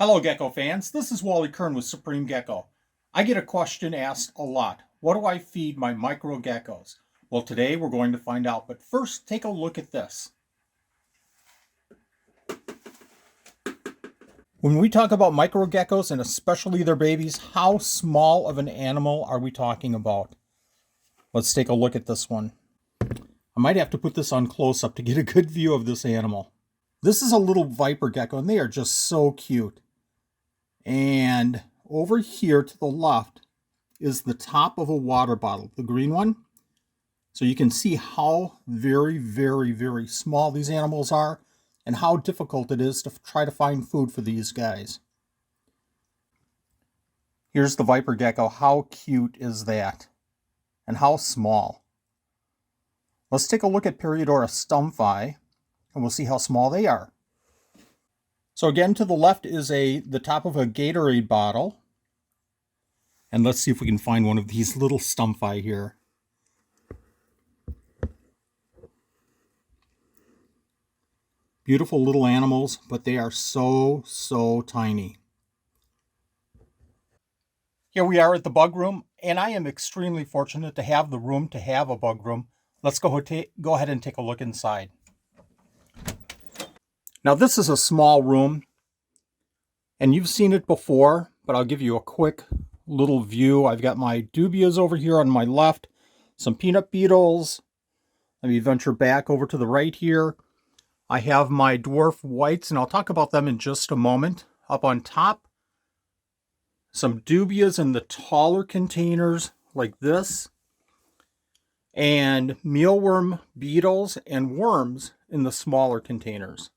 Hello, Gecko fans. This is Wally Kern with Supreme Gecko. I get a question asked a lot. What do I feed my micro geckos? Well, today we're going to find out, but first take a look at this. When we talk about micro geckos, and especially their babies, how small of an animal are we talking about? Let's take a look at this one. I might have to put this on close-up to get a good view of this animal. This is a little viper gecko, and they are just so cute. And over here to the left is the top of a water bottle, the green one. So you can see how very, very, very small these animals are and how difficult it is to try to find food for these guys. Here's the viper gecko. How cute is that? And how small. Let's take a look at Periodora stumpi and we'll see how small they are. So again, to the left is the top of a Gatorade bottle. And let's see if we can find one of these little stumpi here. Beautiful little animals, but they are so, so tiny. Here we are at the bug room, and I am extremely fortunate to have the room to have a bug room. Let's go ahead and take a look inside. Now this is a small room, and you've seen it before, but I'll give you a quick little view. I've got my dubias over here on my left, some peanut beetles. Let me venture back over to the right here. I have my dwarf whites, and I'll talk about them in just a moment. Up on top, some dubias in the taller containers like this, and mealworm beetles and worms in the smaller containers.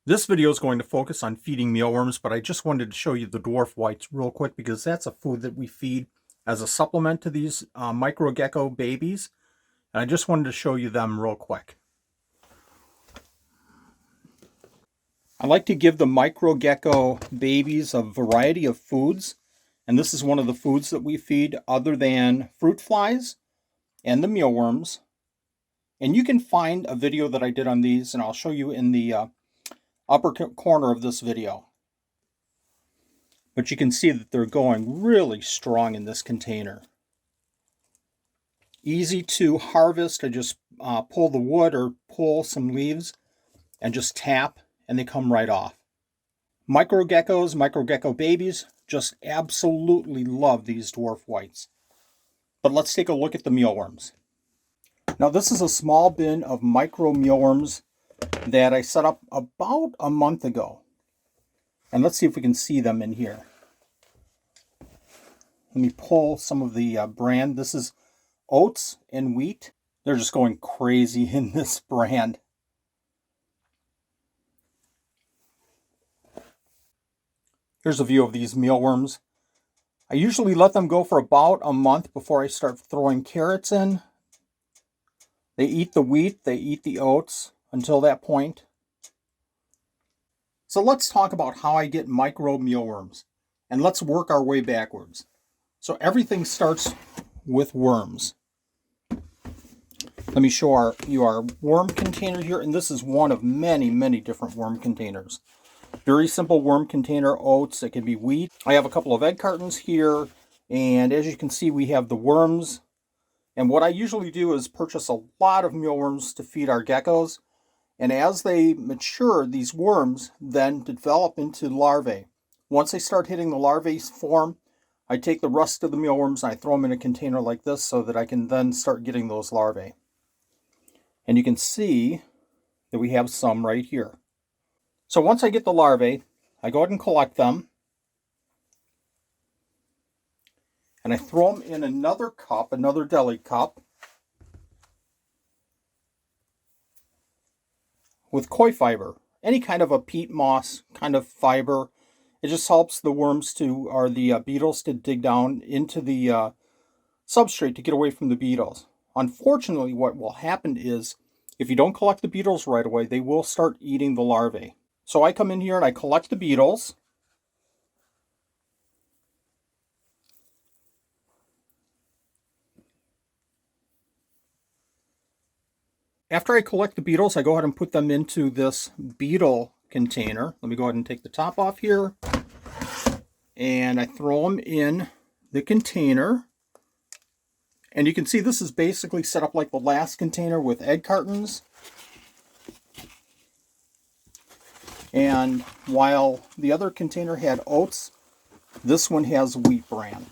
This video is going to focus on feeding mealworms, but I just wanted to show you the dwarf whites real quick because that's a food that we feed as a supplement to these micro gecko babies. And I just wanted to show you them real quick. I like to give the micro gecko babies a variety of foods. And this is one of the foods that we feed other than fruit flies and the mealworms. And you can find a video that I did on these, and I'll show you in the upper corner of this video. But you can see that they're going really strong in this container. Easy to harvest. I just pull the wood or pull some leaves and just tap, and they come right off. Micro geckos, micro gecko babies, just absolutely love these dwarf whites. But let's take a look at the mealworms. Now this is a small bin of micro mealworms that I set up about a month ago. And let's see if we can see them in here. Let me pull some of the brand. This is oats and wheat. They're just going crazy in this brand. Here's a view of these mealworms. I usually let them go for about a month before I start throwing carrots in. They eat the wheat, they eat the oats until that point. So let's talk about how I get micro mealworms, and let's work our way backwards. So everything starts with worms. Let me show you our worm container here, and this is one of many, many different worm containers. Very simple worm container, oats, it can be wheat. I have a couple of egg cartons here, and as you can see, we have the worms. And what I usually do is purchase a lot of mealworms to feed our geckos. And as they mature, these worms then develop into larvae. Once they start hitting the larvae form, I take the rest of the mealworms and I throw them in a container like this so that I can then start getting those larvae. And you can see that we have some right here. So once I get the larvae, I go ahead and collect them. And I throw them in another cup, another deli cup, with koi fiber, any kind of a peat moss kind of fiber. It just helps the worms or the beetles to dig down into the substrate to get away from the beetles. Unfortunately, what will happen is if you don't collect the beetles right away, they will start eating the larvae. So I come in here and I collect the beetles. After I collect the beetles, I go ahead and put them into this beetle container. Let me go ahead and take the top off here. And I throw them in the container. And you can see this is basically set up like the last container with egg cartons. And while the other container had oats, this one has wheat bran.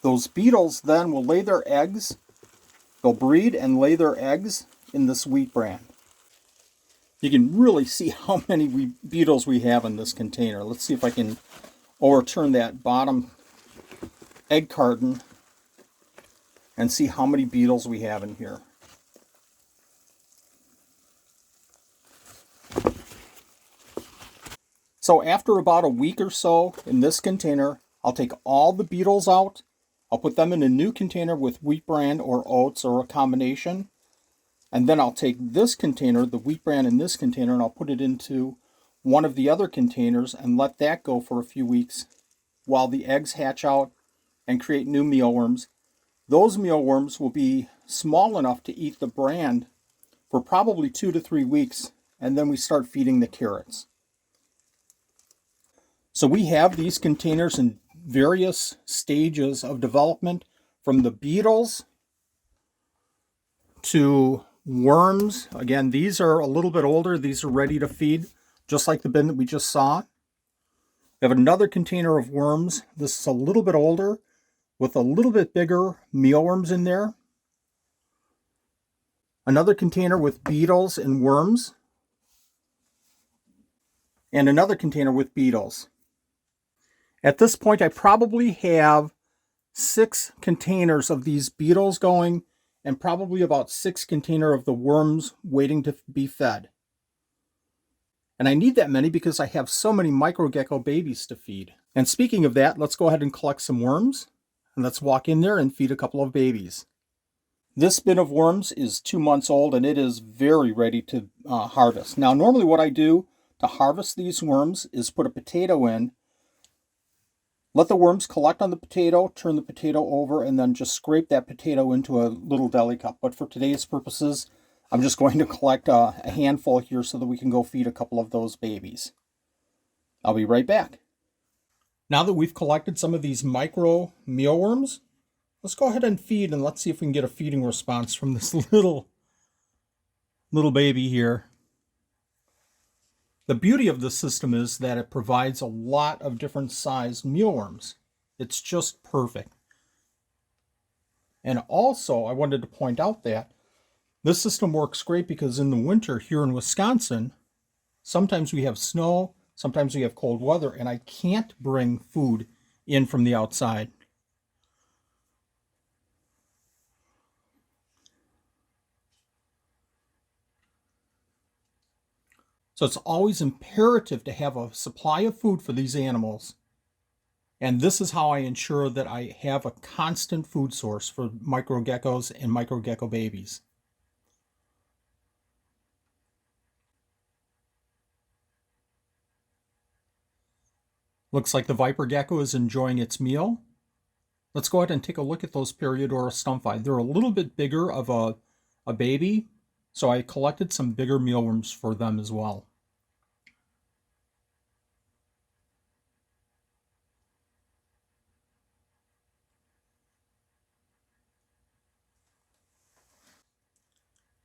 Those beetles then will lay their eggs. They'll breed and lay their eggs in this wheat bran. You can really see how many beetles we have in this container. Let's see if I can overturn that bottom egg carton and see how many beetles we have in here. So after about a week or so in this container, I'll take all the beetles out. I'll put them in a new container with wheat bran or oats or a combination. And then I'll take this container, the wheat bran in this container, and I'll put it into one of the other containers and let that go for a few weeks while the eggs hatch out and create new mealworms. Those mealworms will be small enough to eat the bran for probably 2 to 3 weeks, and then we start feeding the carrots. So we have these containers in various stages of development, from the beetles to worms. Again, these are a little bit older. These are ready to feed, just like the bin that we just saw. We have another container of worms. This is a little bit older with a little bit bigger mealworms in there. Another container with beetles and worms. And another container with beetles. At this point, I probably have 6 containers of these beetles going and probably about 6 containers of the worms waiting to be fed. And I need that many because I have so many micro gecko babies to feed. And speaking of that, let's go ahead and collect some worms. And let's walk in there and feed a couple of babies. This bin of worms is 2 months old and it is very ready to harvest. Now, normally what I do to harvest these worms is put a potato in, let the worms collect on the potato, turn the potato over, and then just scrape that potato into a little deli cup. But for today's purposes, I'm just going to collect a handful here so that we can go feed a couple of those babies. I'll be right back. Now that we've collected some of these micro mealworms, let's go ahead and feed, and let's see if we can get a feeding response from this little baby here. The beauty of this system is that it provides a lot of different sized mealworms. It's just perfect. And also, I wanted to point out that this system works great because in the winter here in Wisconsin, sometimes we have snow, sometimes we have cold weather, and I can't bring food in from the outside. So it's always imperative to have a supply of food for these animals. And this is how I ensure that I have a constant food source for micro geckos and micro gecko babies. Looks like the viper gecko is enjoying its meal. Let's go ahead and take a look at those Periodora stumpi. They're a little bit bigger of a baby, so I collected some bigger mealworms for them as well.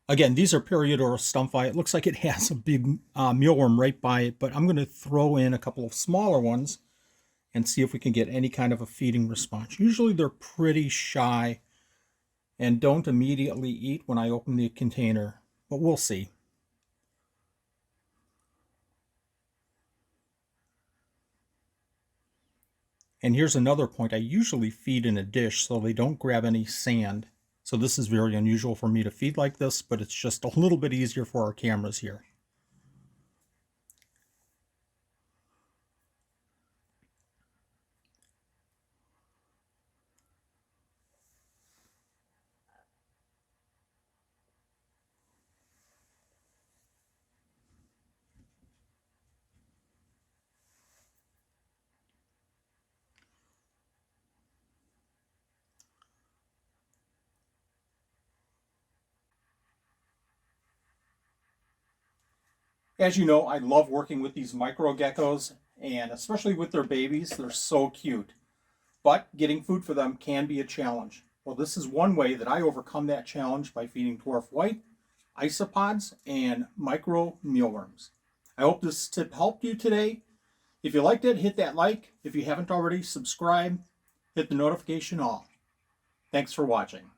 Again, these are Periodora stumpi. It looks like it has a big mealworm right by it, but I'm going to throw in a couple of smaller ones and see if we can get any kind of a feeding response. Usually they're pretty shy and don't immediately eat when I open the container, but we'll see. And here's another point. I usually feed in a dish so they don't grab any sand. So this is very unusual for me to feed like this, but it's just a little bit easier for our cameras here. As you know, I love working with these micro geckos, and especially with their babies, they're so cute. But getting food for them can be a challenge. Well, this is one way that I overcome that challenge by feeding dwarf white, isopods, and micro mealworms. I hope this tip helped you today. If you liked it, hit that like. If you haven't already, subscribe. Hit the notification all. Thanks for watching.